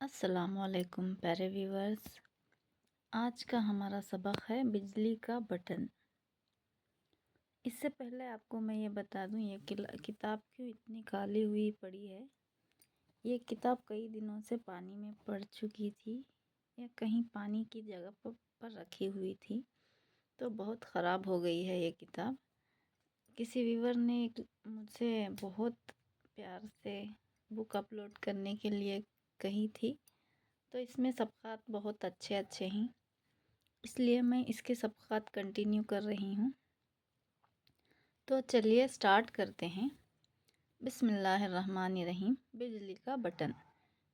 السلام علیکم پیارے ویورز، آج کا ہمارا سبق ہے بجلی کا بٹن۔ اس سے پہلے آپ کو میں یہ بتا دوں یہ کتاب کیوں اتنی کالی ہوئی پڑی ہے۔ یہ کتاب کئی دنوں سے پانی میں پڑ چکی تھی یا کہیں پانی کی جگہ پر رکھی ہوئی تھی تو بہت خراب ہو گئی ہے یہ کتاب۔ کسی ویور نے مجھ سے بہت پیار سے بک اپلوڈ کرنے کے لیے کہی تھی، تو اس میں صفحات بہت اچھے ہیں، اس لیے میں اس کے صفحات کنٹینیو کر رہی ہوں۔ تو چلیے سٹارٹ کرتے ہیں۔ بسم اللہ الرحمن الرحیم۔ بجلی کا بٹن۔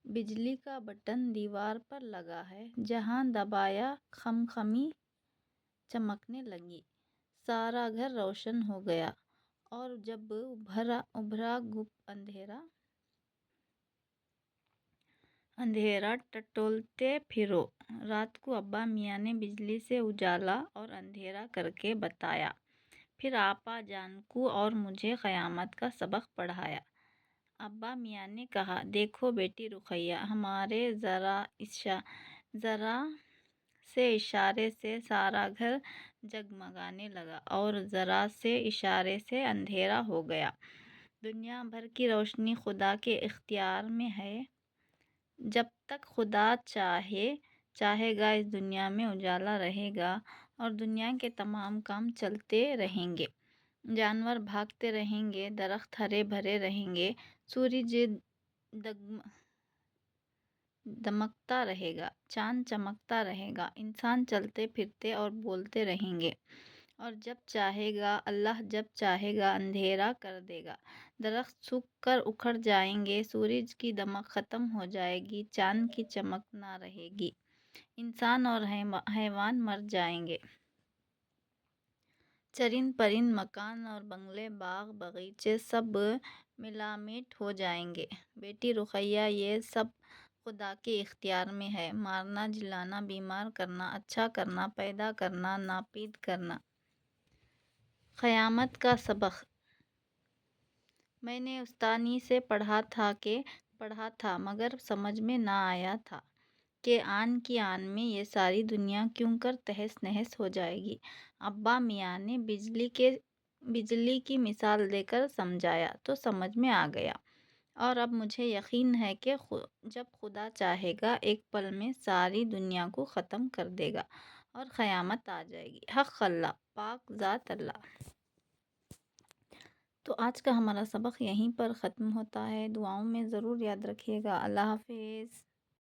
بجلی کا بٹن دیوار پر لگا ہے، جہاں دبایا خمخمی چمکنے لگی، سارا گھر روشن ہو گیا، اور جب ابھرا گپ اندھیرا ٹٹولتے پھرو۔ رات کو ابا میاں نے بجلی سے اجالا اور اندھیرا کر کے بتایا، پھر آپا جان کو اور مجھے قیامت کا سبق پڑھایا۔ ابا میاں نے کہا، دیکھو بیٹی رقیہ، ہمارے ذرا سے اشارے سے سارا گھر جگمگانے لگا اور ذرا سے اشارے سے اندھیرا ہو گیا۔ دنیا بھر کی روشنی خدا کے اختیار میں ہے۔ جب تک خدا چاہے گا اس دنیا میں اجالا رہے گا اور دنیا کے تمام کام چلتے رہیں گے، جانور بھاگتے رہیں گے، درخت ہرے بھرے رہیں گے، سورج دمکتا رہے گا، چاند چمکتا رہے گا، انسان چلتے پھرتے اور بولتے رہیں گے، اور اللہ جب چاہے گا اندھیرا کر دے گا، درخت سوکھ کر اکھڑ جائیں گے، سورج کی دمک ختم ہو جائے گی، چاند کی چمک نہ رہے گی، انسان اور حیوان مر جائیں گے، چرند پرند، مکان اور بنگلے، باغ باغیچے سب ملا میٹ ہو جائیں گے۔ بیٹی رقیہ، یہ سب خدا کے اختیار میں ہے۔ مارنا، جلانا، بیمار کرنا، اچھا کرنا، پیدا کرنا، ناپید کرنا۔ قیامت کا سبق۔ میں نے استانی سے پڑھا تھا مگر سمجھ میں نہ آیا تھا کہ آن کی آن میں یہ ساری دنیا کیوں کر تہس نہس ہو جائے گی۔ ابا میاں نے بجلی کی مثال دے کر سمجھایا تو سمجھ میں آ گیا، اور اب مجھے یقین ہے کہ جب خدا چاہے گا ایک پل میں ساری دنیا کو ختم کر دے گا اور قیامت آ جائے گی۔ حق اللہ، پاک ذات اللہ۔ تو آج کا ہمارا سبق یہیں پر ختم ہوتا ہے۔ دعاؤں میں ضرور یاد رکھیے گا۔ اللہ حافظ۔